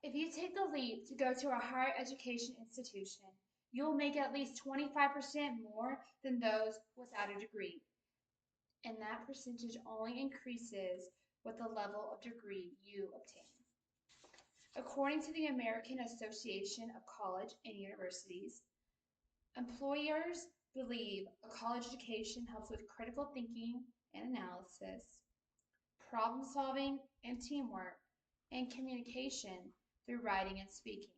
If you take the leap to go to a higher education institution, you will make at least 25% more than those without a degree, and that percentage only increases with the level of degree you obtain. According to the American Association of College and Universities, employers believe a college education helps with critical thinking and analysis, problem solving and teamwork, and communication through writing and speaking.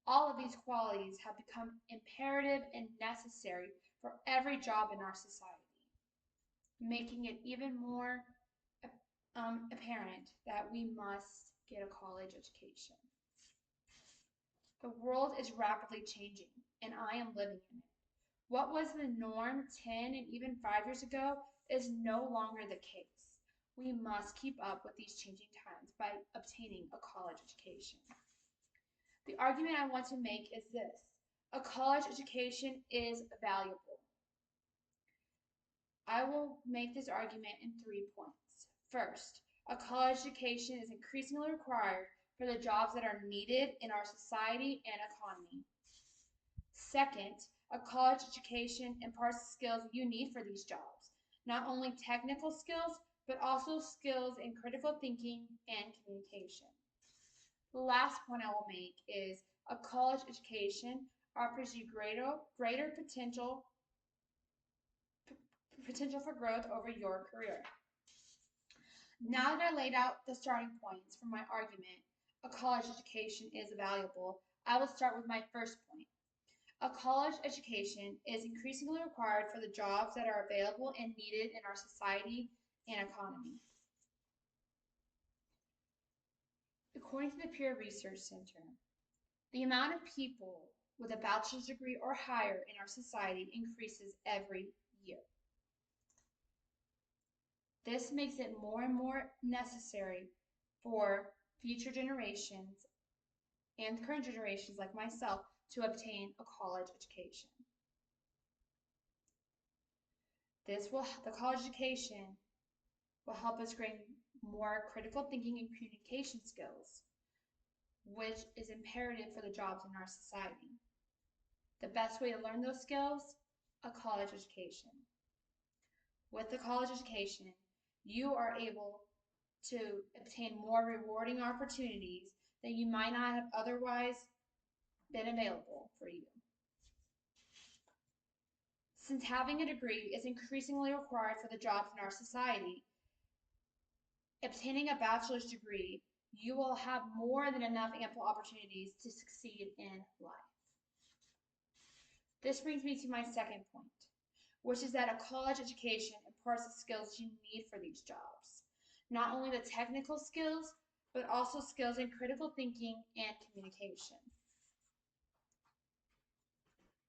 All of these qualities have become imperative and necessary for every job in our society, making it even more apparent that we must get a college education. The world is rapidly changing, and I am living in it. What was the norm 10 and even 5 years ago is no longer the case. We must keep up with these changing times by obtaining a college education. The argument I want to make is this: a college education is valuable. I will make this argument in 3 points. First, a college education is increasingly required for the jobs that are needed in our society and economy. Second, a college education imparts the skills you need for these jobs, not only technical skills, but also skills in critical thinking and communication. The last point I will make is a college education offers you greater potential for growth over your career. Now that I laid out the starting points for my argument, a college education is valuable, I will start with my first point. A college education is increasingly required for the jobs that are available and needed in our society and economy. According to the Pew Research Center, the amount of people with a bachelor's degree or higher in our society increases every year. This makes it more and more necessary for future generations and current generations like myself to obtain a college education. The college education will help us gain more critical thinking and communication skills, which is imperative for the jobs in our society. The best way to learn those skills? A college education. With the college education, you are able to obtain more rewarding opportunities that you might not have otherwise been available for you. Since having a degree is increasingly required for the jobs in our society, obtaining a bachelor's degree, you will have more than enough ample opportunities to succeed in life. This brings me to my second point, which is that a college education imparts the skills you need for these jobs. Not only the technical skills, but also skills in critical thinking and communication.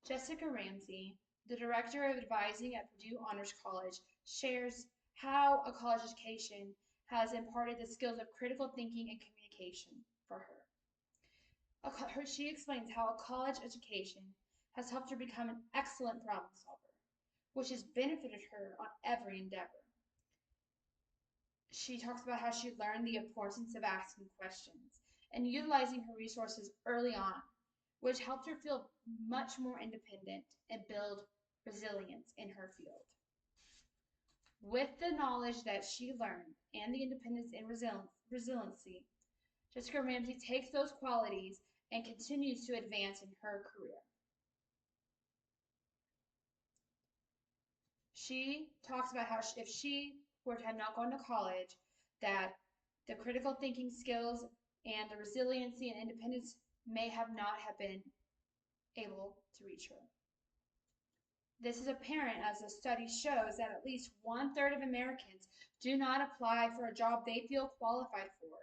Jessica Ramsey, the director of advising at Purdue Honors College, shares how a college education has imparted the skills of critical thinking and communication for her. She explains how a college education has helped her become an excellent problem solver, which has benefited her on every endeavor. She talks about how she learned the importance of asking questions and utilizing her resources early on, which helped her feel much more independent and build resilience in her field. With the knowledge that she learned and the independence and resiliency, Jessica Ramsey takes those qualities and continues to advance in her career. She talks about how if she were to have not gone to college, that the critical thinking skills and the resiliency and independence may have not have been able to reach her. This is apparent as the study shows that at least 1/3 of Americans do not apply for a job they feel qualified for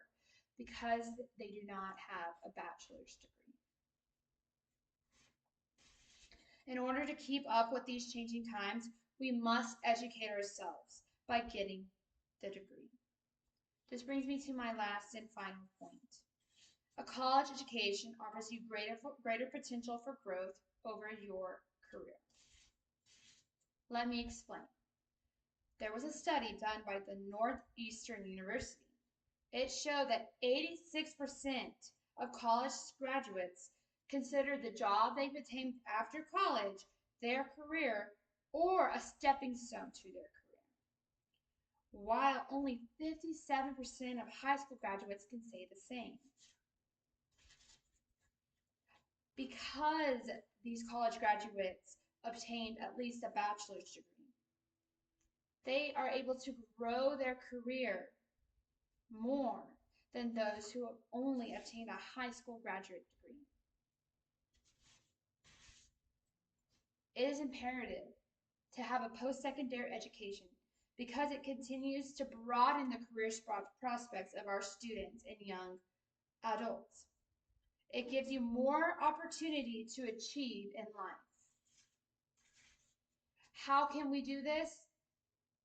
because they do not have a bachelor's degree. In order to keep up with these changing times, we must educate ourselves by getting the degree. This brings me to my last and final point. A college education offers you greater potential for growth over your career. Let me explain. There was a study done by the Northeastern University. It showed that 86% of college graduates consider the job they've attained after college their career or a stepping stone to their career, while only 57% of high school graduates can say the same. Because these college graduates obtained at least a bachelor's degree, they are able to grow their career more than those who have only obtained a high school graduate degree. It is imperative to have a post-secondary education because it continues to broaden the career prospects of our students and young adults. It gives you more opportunity to achieve in life. How can we do this?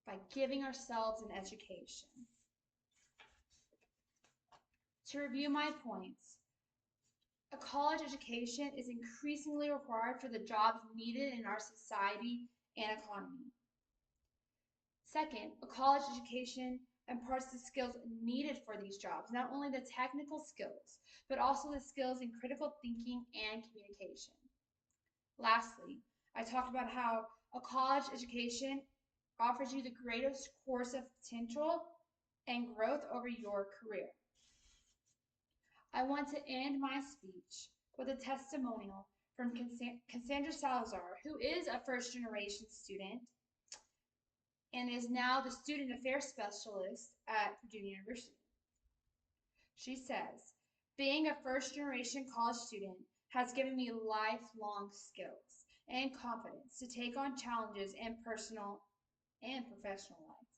By giving ourselves an education. To review my points, a college education is increasingly required for the jobs needed in our society and economy. Second, a college education imparts the skills needed for these jobs, not only the technical skills, but also the skills in critical thinking and communication. Lastly, I talked about how a college education offers you the greatest course of potential and growth over your career. I want to end my speech with a testimonial from Cassandra Salazar, who is a first-generation student and is now the Student Affairs Specialist at Purdue University. She says, being a first-generation college student has given me lifelong skills and confidence to take on challenges in personal and professional life.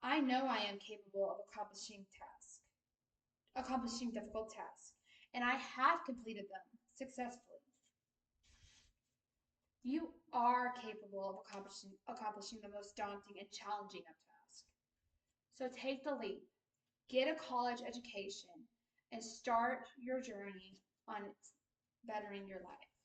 I know I am capable of accomplishing difficult tasks, and I have completed them successfully. You are capable of accomplishing the most daunting and challenging of tasks. So take the leap, get a college education, and start your journey on bettering your life.